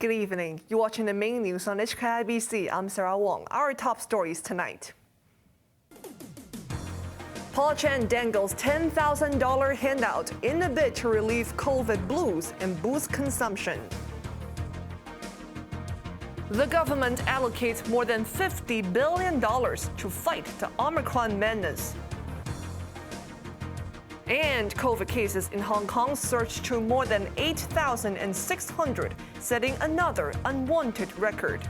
Good evening. You're watching the main news on HKIBC. I'm Sarah Wong. Our top stories tonight. Paul Chan dangles $10,000 handout in a bid to relieve COVID blues and boost consumption. The government allocates more than $50 billion to fight the Omicron menace. And COVID cases in Hong Kong surged to more than 8,600, setting another unwanted record.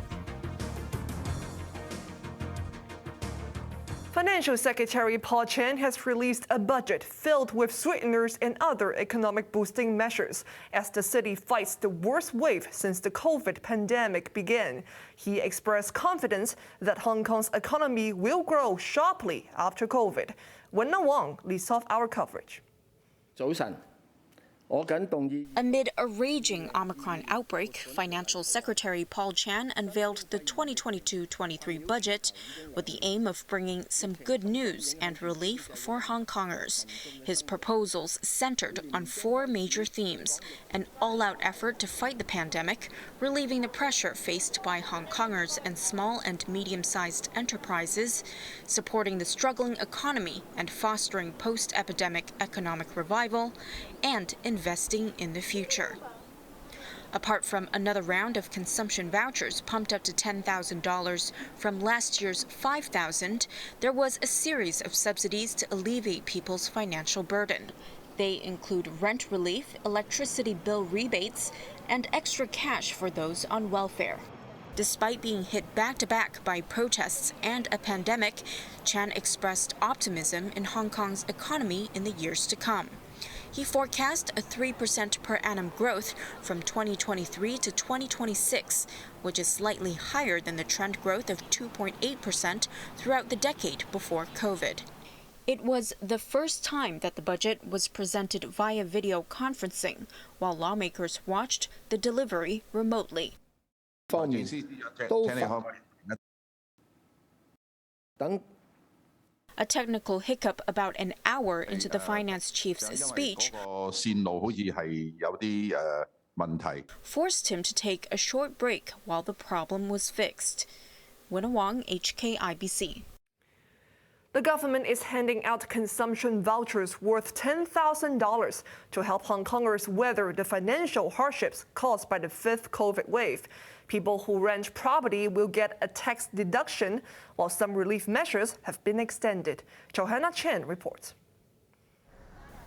Financial Secretary Paul Chan has released a budget filled with sweeteners and other economic boosting measures as the city fights the worst wave since the COVID pandemic began. He expressed confidence that Hong Kong's economy will grow sharply after COVID. Wong leads off our coverage. Amid a raging Omicron outbreak, Financial Secretary Paul Chan unveiled the 2022-23 budget with the aim of bringing some good news and relief for Hong Kongers. His proposals centered on four major themes: an all-out effort to fight the pandemic, relieving the pressure faced by Hong Kongers and small and medium-sized enterprises, supporting the struggling economy and fostering post-epidemic economic revival, and investing in the future. Apart from another round of consumption vouchers pumped up to $10,000 from last year's $5,000, there was a series of subsidies to alleviate people's financial burden. They include rent relief, electricity bill rebates, and extra cash for those on welfare. Despite being hit back-to-back by protests and a pandemic, Chan expressed optimism in Hong Kong's economy in the years to come. He forecast a 3% per annum growth from 2023 to 2026, which is slightly higher than the trend growth of 2.8% throughout the decade before COVID. It was the first time that the budget was presented via video conferencing, while lawmakers watched the delivery remotely. A technical hiccup about an hour into the finance chief's speech forced him to take a short break while the problem was fixed. Wong, HKIBC. The government is handing out consumption vouchers worth $10,000 to help Hong Kongers weather the financial hardships caused by the fifth COVID wave. People who rent property will get a tax deduction, while some relief measures have been extended. Johanna Chen reports.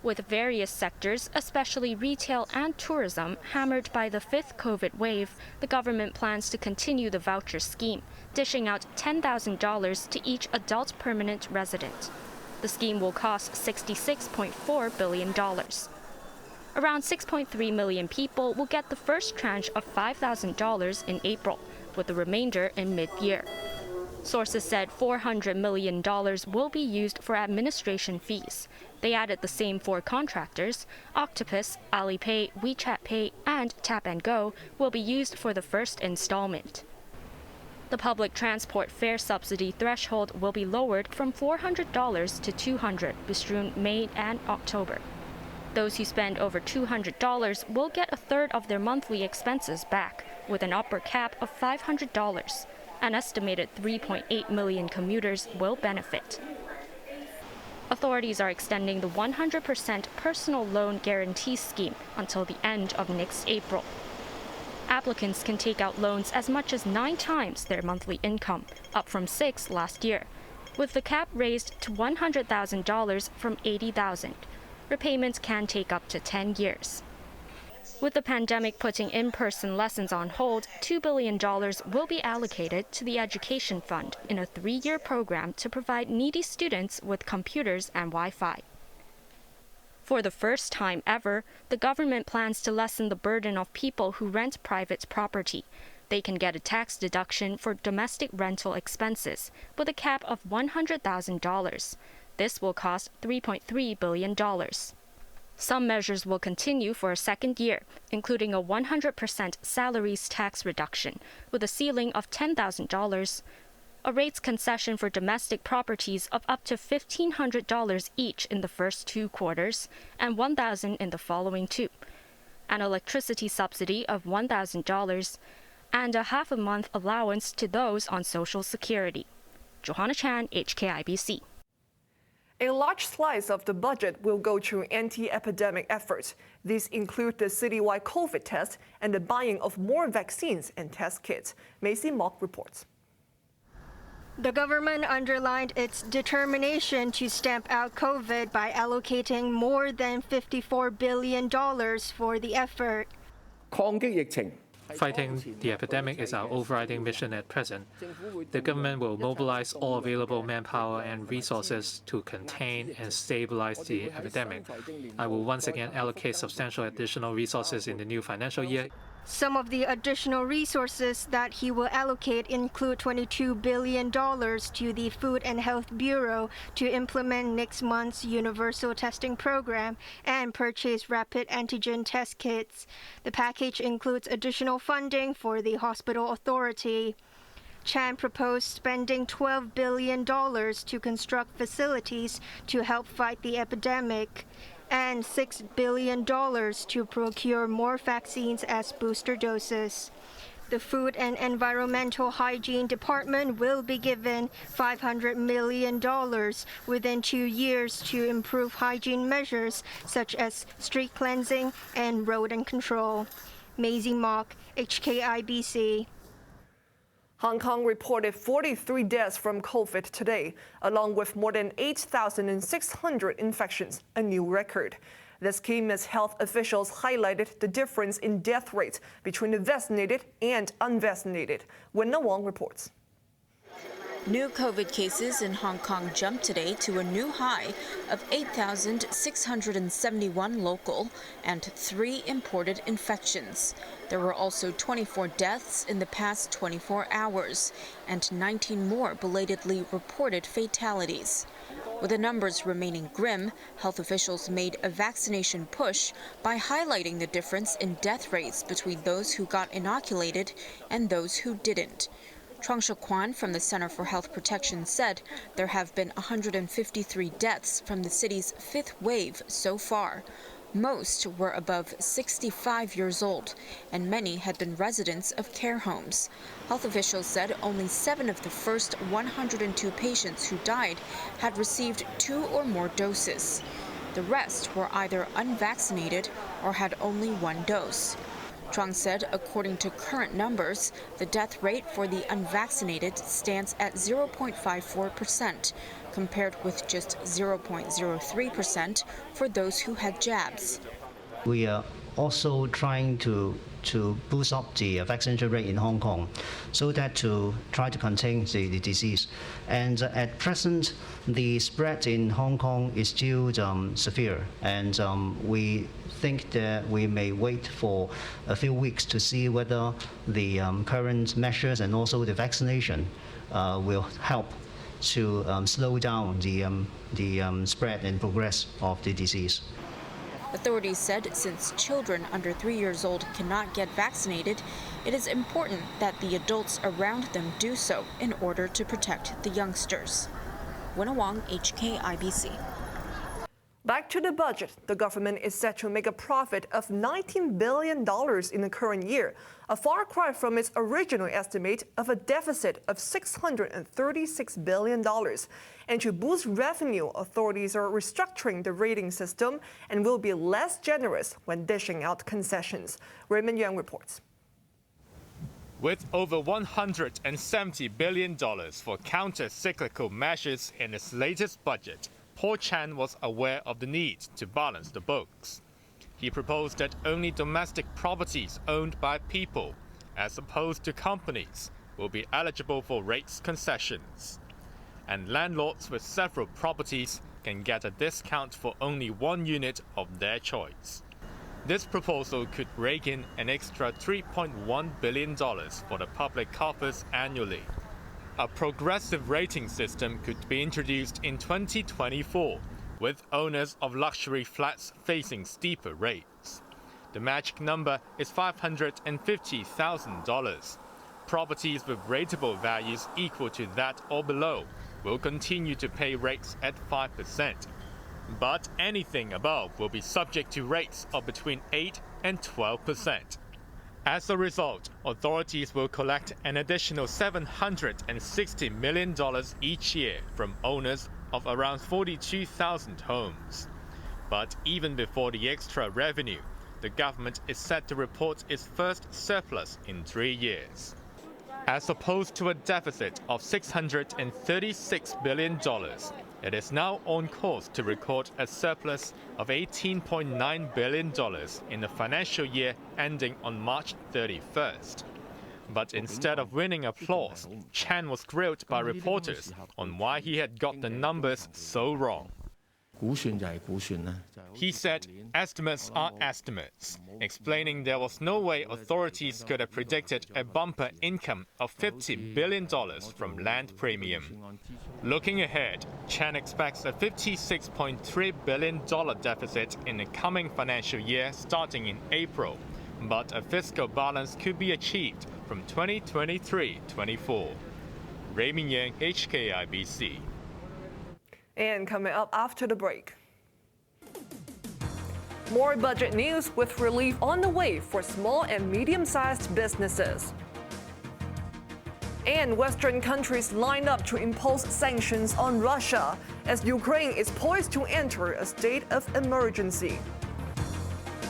With various sectors, especially retail and tourism, hammered by the fifth COVID wave, the government plans to continue the voucher scheme, dishing out $10,000 to each adult permanent resident. The scheme will cost $66.4 billion. Around 6.3 million people will get the first tranche of $5,000 in April, with the remainder in mid-year. Sources said $400 million will be used for administration fees. They added the same four contractors: Octopus, Alipay, WeChat Pay, and Tap & Go will be used for the first installment. The public transport fare subsidy threshold will be lowered from $400 to $200 between May and October. Those who spend over $200 will get a third of their monthly expenses back, with an upper cap of $500. An estimated 3.8 million commuters will benefit. Authorities are extending the 100% personal loan guarantee scheme until the end of next April. Applicants can take out loans as much as 9 times their monthly income, up from 6 last year, with the cap raised to $100,000 from $80,000. Repayments can take up to 10 years. With the pandemic putting in-person lessons on hold, $2 billion will be allocated to the Education Fund in a 3-year program to provide needy students with computers and Wi-Fi. For the first time ever, the government plans to lessen the burden of people who rent private property. They can get a tax deduction for domestic rental expenses with a cap of $100,000. This will cost $3.3 billion. Some measures will continue for a second year, including a 100% salaries tax reduction with a ceiling of $10,000, a rates concession for domestic properties of up to $1,500 each in the first 2 quarters and $1,000 in the following 2, an electricity subsidy of $1,000, and a half-a-month allowance to those on Social Security. Johanna Chan, HKIBC. A large slice of the budget will go to anti-epidemic efforts. These include the citywide COVID test and the buying of more vaccines and test kits. Macy Mock reports. The government underlined its determination to stamp out COVID by allocating more than $54 billion for the effort. Fighting the epidemic is our overriding mission at present. The government will mobilize all available manpower and resources to contain and stabilize the epidemic. I will once again allocate substantial additional resources in the new financial year. Some of the additional resources that he will allocate include $22 billion to the Food and Health Bureau to implement next month's universal testing program and purchase rapid antigen test kits. The package includes additional funding for the hospital authority. Chan proposed spending $12 billion to construct facilities to help fight the epidemic, and $6 billion to procure more vaccines as booster doses. The Food and Environmental Hygiene Department will be given $500 million within 2 years to improve hygiene measures such as street cleansing and rodent control. Maisie Mock, HKIBC. Hong Kong reported 43 deaths from COVID today, along with more than 8,600 infections, a new record. This came as health officials highlighted the difference in death rates between the vaccinated and unvaccinated. Wong reports. New COVID cases in Hong Kong jumped today to a new high of 8,671 local and 3 imported infections. There were also 24 deaths in the past 24 hours and 19 more belatedly reported fatalities. With the numbers remaining grim, health officials made a vaccination push by highlighting the difference in death rates between those who got inoculated and those who didn't. Chuang Shih-kwan from the Center for Health Protection said there have been 153 deaths from the city's 5th wave so far. Most were above 65 years old, and many had been residents of care homes. Health officials said only 7 of the first 102 patients who died had received 2 or more doses. The rest were either unvaccinated or had only 1 dose. Chuang said, according to current numbers, the death rate for the unvaccinated stands at 0.54%, compared with just 0.03% for those who had jabs. We are also trying to boost up the vaccination rate in Hong Kong so that to try to contain the disease. And at present, the spread in Hong Kong is still severe, and we think that we may wait for a few weeks to see whether the current measures and also the vaccination will help to slow down the spread and progress of the disease. Authorities said since children under 3 years old cannot get vaccinated, it is important that the adults around them do so in order to protect the youngsters. Wong, HKIBC. Back to the budget. The government is set to make a profit of $19 billion in the current year, a far cry from its original estimate of a deficit of $636 billion. And to boost revenue, authorities are restructuring the rating system and will be less generous when dishing out concessions. Raymond Yang reports. With over $170 billion for counter-cyclical measures in its latest budget, Paul Chan was aware of the need to balance the books. He proposed that only domestic properties owned by people, as opposed to companies, will be eligible for rates concessions. And landlords with several properties can get a discount for only 1 unit of their choice. This proposal could rake in an extra $3.1 billion for the public coffers annually. A progressive rating system could be introduced in 2024, with owners of luxury flats facing steeper rates. The magic number is $550,000. Properties with rateable values equal to that or below will continue to pay rates at 5%. But anything above will be subject to rates of between 8 and 12%. As a result, authorities will collect an additional $760 million each year from owners of around 42,000 homes. But even before the extra revenue, the government is set to report its first surplus in 3 years. As opposed to a deficit of $636 billion, it is now on course to record a surplus of $18.9 billion in the financial year ending on March 31st. But instead of winning applause, Chan was grilled by reporters on why he had got the numbers so wrong. He said estimates are estimates, explaining there was no way authorities could have predicted a bumper income of $50 billion from land premium. Looking ahead, Chan expects a $56.3 billion deficit in the coming financial year starting in April, but a fiscal balance could be achieved from 2023-24. Raymond Yang, HKIBC. And coming up after the break. More budget news with relief on the way for small and medium-sized businesses. And Western countries line up to impose sanctions on Russia as Ukraine is poised to enter a state of emergency.